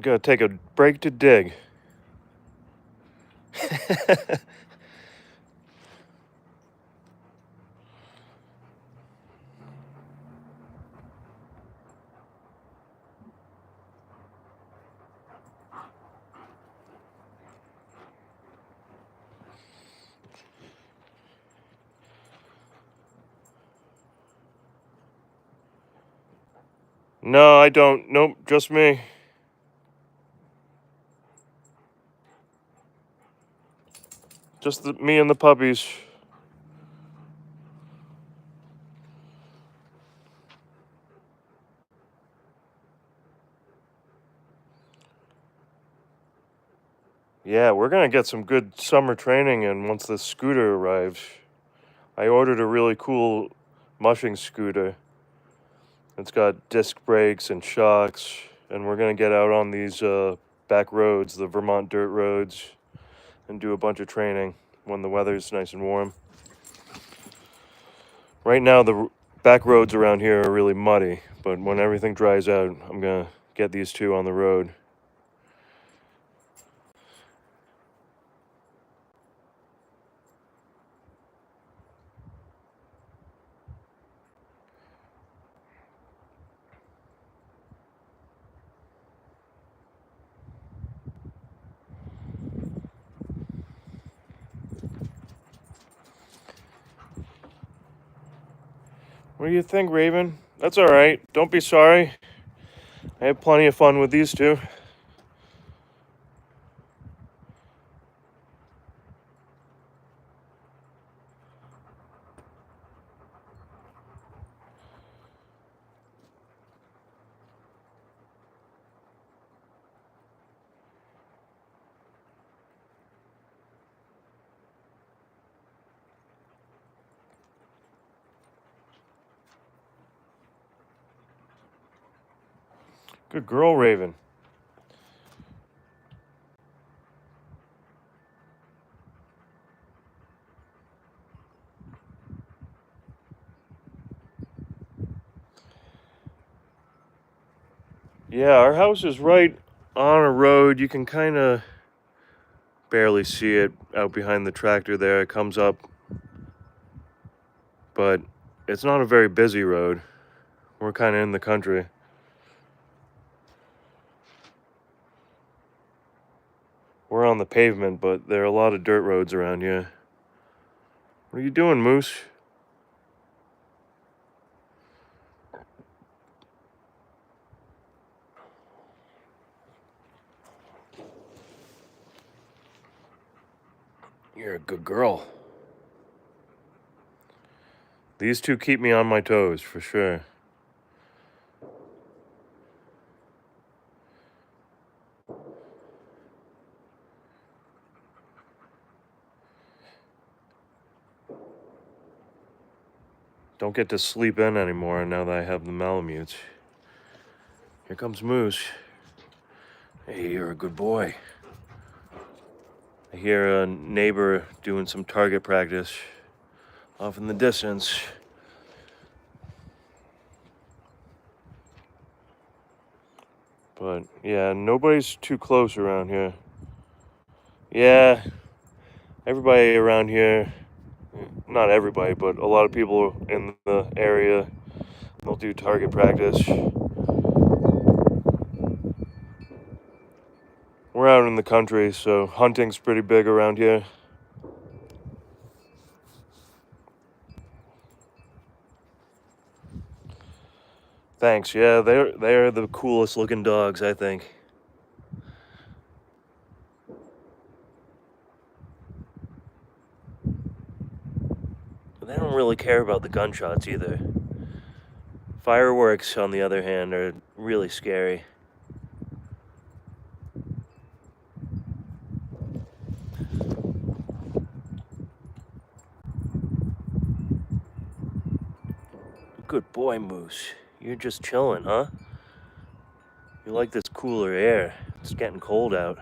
Gotta take a break to dig. No, I don't. Nope, just me. Just me and the puppies. Yeah, we're gonna get some good summer training in once the scooter arrives. I ordered a really cool mushing scooter. It's got disc brakes and shocks, and we're gonna get out on these back roads, the Vermont dirt roads, and do a bunch of training when the weather's nice and warm. Right now, the back roads around here are really muddy, but when everything dries out, I'm gonna get these two on the road. What do you think, Raven? That's all right. Don't be sorry. I had plenty of fun with these two. Good girl, Raven. Yeah, our house is right on a road. You can kind of barely see it out behind the tractor there. It comes up, but it's not a very busy road. We're kind of in the country. We're on the pavement, but there are a lot of dirt roads around here. What are you doing, Moose? You're a good girl. These two keep me on my toes, for sure. Don't get to sleep in anymore now that I have the Malamutes. Here comes Moose. Hey, you're a good boy. I hear a neighbor doing some target practice off in the distance. But yeah, nobody's too close around here. Yeah, everybody around here, not everybody, but a lot of people in the area, they'll do target practice. We're out in the country, so hunting's pretty big around here. Thanks, yeah, they're the coolest looking dogs, I think. They don't really care about the gunshots either. Fireworks, on the other hand, are really scary. Good boy, Moose. You're just chilling, huh? You like this cooler air. It's getting cold out.